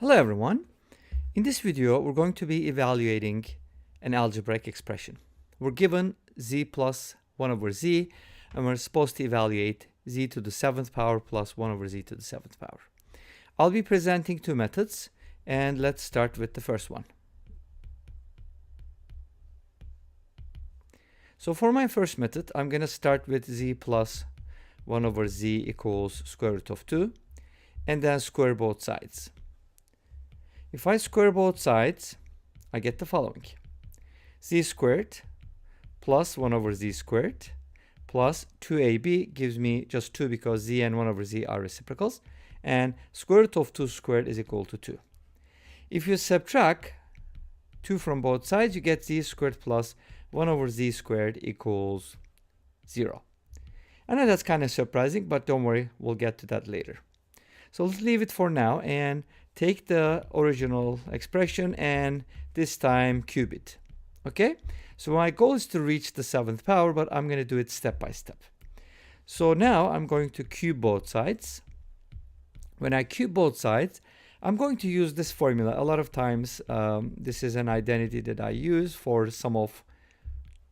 Hello everyone. In this video, we're going to be evaluating an algebraic expression. We're given z plus 1 over z, and we're supposed to evaluate z to the 7th power plus 1 over z to the 7th power. I'll be presenting two methods, and let's start with the first one. So for my first method, I'm going to start with z plus 1 over z equals square root of 2, and then square both sides. If I square both sides, I get the following. Z squared plus 1 over z squared plus 2ab gives me just 2 because z and 1 over z are reciprocals. And square root of 2 squared is equal to 2. If you subtract 2 from both sides, you get z squared plus 1 over z squared equals 0. I know that's kind of surprising, but don't worry, we'll get to that later. So let's leave it for now and take the original expression and this time cube it. Okay? So my goal is to reach the 7th power, but I'm going to do it step by step. So now I'm going to cube both sides. When I cube both sides, I'm going to use this formula. A lot of times, this is an identity that I use for sum of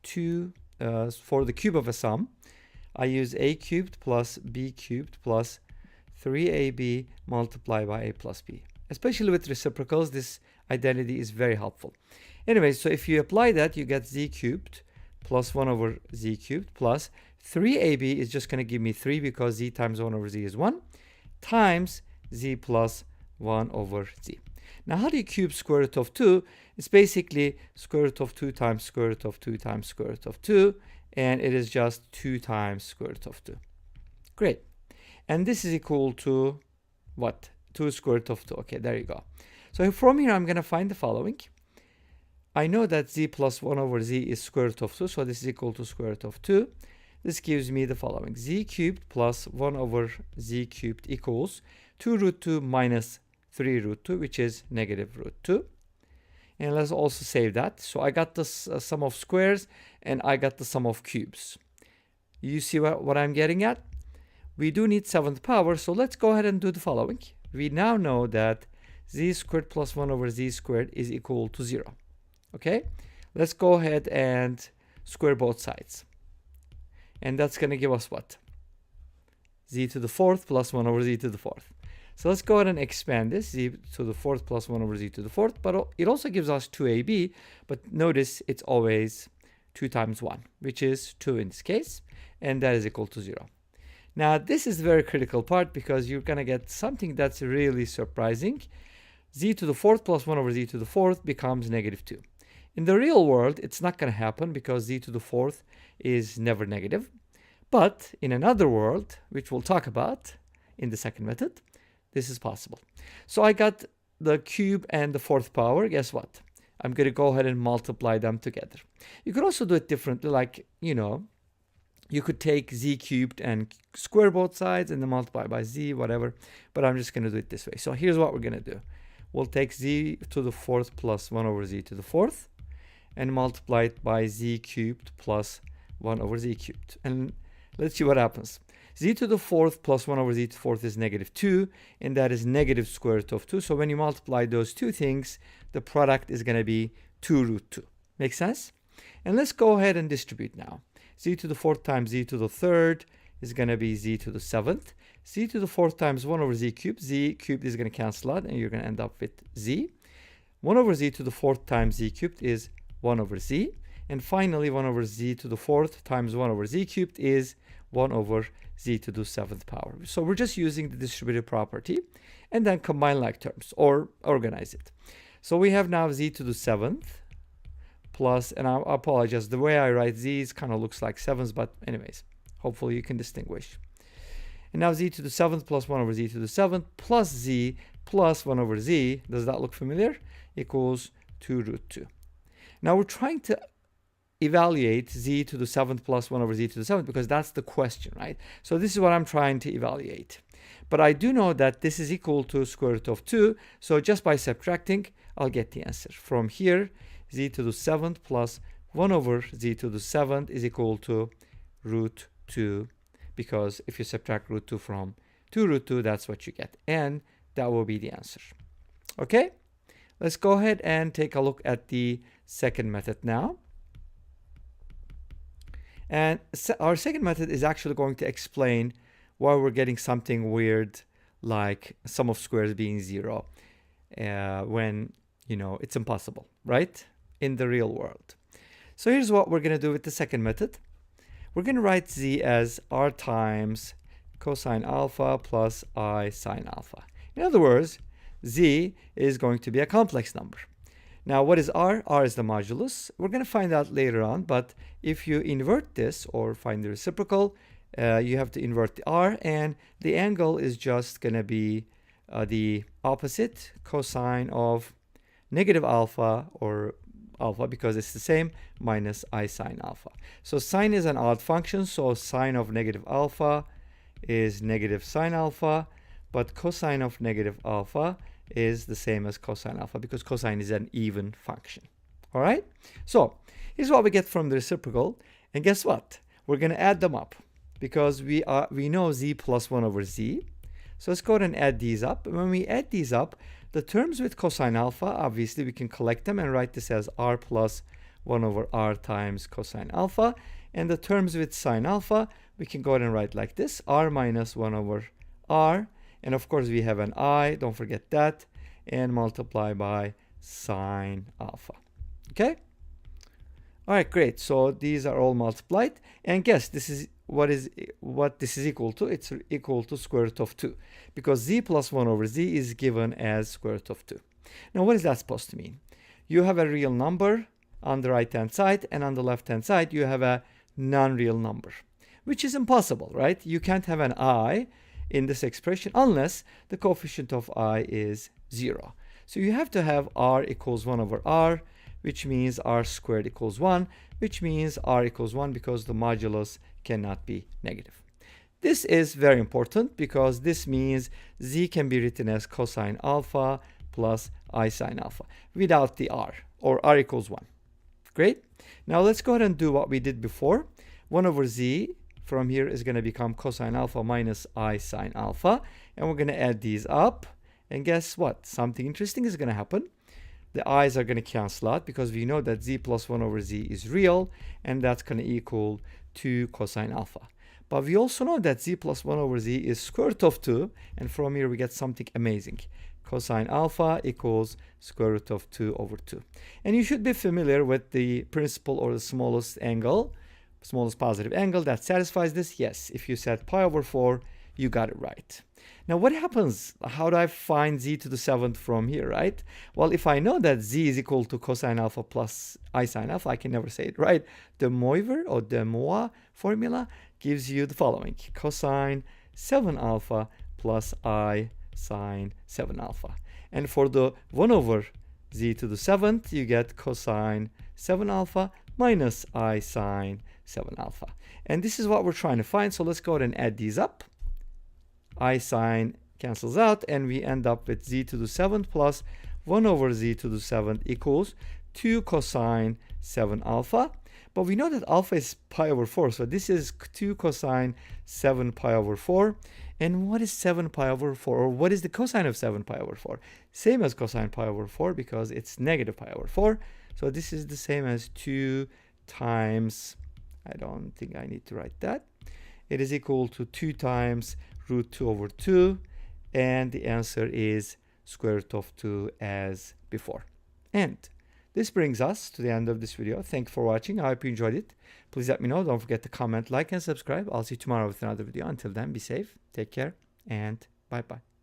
for the cube of a sum. I use a cubed plus b cubed plus 3ab multiplied by a plus b. Especially with reciprocals, this identity is very helpful. Anyway, so if you apply that, you get z cubed plus 1 over z cubed plus 3ab is just going to give me 3 because z times 1 over z is 1 times z plus 1 over z. Now, how do you cube square root of 2? It's basically square root of 2 times square root of 2 times square root of 2, and it is just 2 times square root of 2. Great. And this is equal to what? 2 square root of 2. Okay, there you go. So from here, I'm going to find the following. I know that z plus 1 over z is square root of 2, so this is equal to square root of 2. This gives me the following. Z cubed plus 1 over z cubed equals 2 root 2 minus 3 root 2, which is negative root 2. And let's also save that. So I got the sum of squares, and I got the sum of cubes. You see what I'm getting at? We do need 7th power, so let's go ahead and do the following. We now know that z squared plus 1 over z squared is equal to 0. Okay? Let's go ahead and square both sides. And that's going to give us what? Z to the 4th plus 1 over z to the 4th. So let's go ahead and expand this, z to the 4th plus 1 over z to the 4th. But it also gives us 2ab. But notice it's always 2 times 1, which is 2 in this case. And that is equal to 0. Now, this is the very critical part because you're going to get something that's really surprising. Z to the 4th plus 1 over z to the 4th becomes negative 2. In the real world, it's not going to happen because z to the 4th is never negative. But in another world, which we'll talk about in the second method, this is possible. So I got the cube and the 4th power. Guess what? I'm going to go ahead and multiply them together. You could also do it differently, like, you could take z cubed and square both sides and then multiply by z, whatever. But I'm just going to do it this way. So here's what we're going to do. We'll take z to the 4th plus 1 over z to the 4th and multiply it by z cubed plus 1 over z cubed. And let's see what happens. Z to the 4th plus 1 over z to the 4th is negative 2, and that is negative square root of 2. So when you multiply those two things, the product is going to be 2 root 2. Make sense? And let's go ahead and distribute now. Z to the 4th times z to the 3rd is going to be z to the 7th. Z to the 4th times 1 over z cubed is going to cancel out, and you're going to end up with z. 1 over z to the 4th times z cubed is 1 over z. And finally, 1 over z to the 4th times 1 over z cubed is 1 over z to the 7th power. So we're just using the distributive property and then combine like terms or organize it. So we have now z to the 7th plus, and I apologize, the way I write z's kind of looks like 7s, but anyways, hopefully you can distinguish. And now z to the 7th plus 1 over z to the 7th plus z plus 1 over z, does that look familiar? Equals 2 root 2. Now we're trying to evaluate z to the 7th plus 1 over z to the 7th because that's the question, right? So this is what I'm trying to evaluate. But I do know that this is equal to square root of 2. So just by subtracting, I'll get the answer. From here, z to the 7th plus 1 over z to the 7th is equal to root 2. Because if you subtract root 2 from 2 root 2, that's what you get. And that will be the answer. Okay, let's go ahead and take a look at the second method now. And our second method is actually going to explain why we're getting something weird like sum of squares being 0 when, you know, it's impossible, right? In the real world. So here's what we're going to do with the second method. We're going to write z as r times cosine alpha plus I sine alpha. In other words, z is going to be a complex number. Now, what is r? R is the modulus. We're going to find out later on, but if you invert this or find the reciprocal, you have to invert the r, and the angle is just going to be the opposite, cosine of negative alpha, or alpha because it's the same, minus I sine alpha. So sine is an odd function, so sine of negative alpha is negative sine alpha, but cosine of negative alpha is the same as cosine alpha because cosine is an even function. All right, so here's what we get from the reciprocal, and guess what? We're going to add them up because we know z plus 1 over z. So let's go ahead and add these up. And when we add these up, the terms with cosine alpha, obviously we can collect them and write this as r plus 1 over r times cosine alpha. And the terms with sine alpha, we can go ahead and write like this, r minus 1 over r. And of course we have an I, don't forget that, and multiply by sine alpha. Okay? All right, great. So these are all multiplied. And guess this is what this is equal to. It's equal to square root of 2 because z plus 1 over z is given as square root of 2. Now, what is that supposed to mean? You have a real number on the right-hand side, and on the left-hand side, you have a non-real number, which is impossible, right? You can't have an I in this expression unless the coefficient of I is 0. So you have to have r equals 1 over r, which means r squared equals 1, which means r equals 1 because the modulus cannot be negative. This is very important because this means z can be written as cosine alpha plus I sine alpha without the r, or r equals 1. Great. Now let's go ahead and do what we did before. 1 over z from here is going to become cosine alpha minus I sine alpha, and we're going to add these up, and guess what? Something interesting is going to happen. The i's are going to cancel out because we know that z plus 1 over z is real, and that's going to equal 2 cosine alpha. But we also know that z plus 1 over z is square root of 2, and from here we get something amazing. Cosine alpha equals square root of 2 over 2. And you should be familiar with the principle, or the smallest angle, smallest positive angle that satisfies this. Yes, if you said pi over 4, you got it right. Now what happens? How do I find z to the 7th from here, right? Well, if I know that z is equal to cosine alpha plus I sine alpha, I can never say it right. De Moivre or de Moivre formula gives you the following: cosine 7 alpha plus I sine 7 alpha. And for the 1 over z to the 7th, you get cosine 7 alpha minus I sine 7 alpha. And this is what we're trying to find. So let's go ahead and add these up. I sine cancels out, and we end up with z to the 7th plus 1 over z to the 7th equals 2 cosine 7 alpha. But we know that alpha is pi over 4, so this is 2 cosine 7 pi over 4. And what is 7 pi over 4, or what is the cosine of 7 pi over 4? Same as cosine pi over 4 because it's negative pi over 4. So this is the same as 2 times, I don't think I need to write that. It is equal to 2 times root 2 over 2, and the answer is square root of 2 as before. And this brings us to the end of this video. Thank you for watching. I hope you enjoyed it. Please let me know. Don't forget to comment, like, and subscribe. I'll see you tomorrow with another video. Until then, be safe, take care, and bye-bye.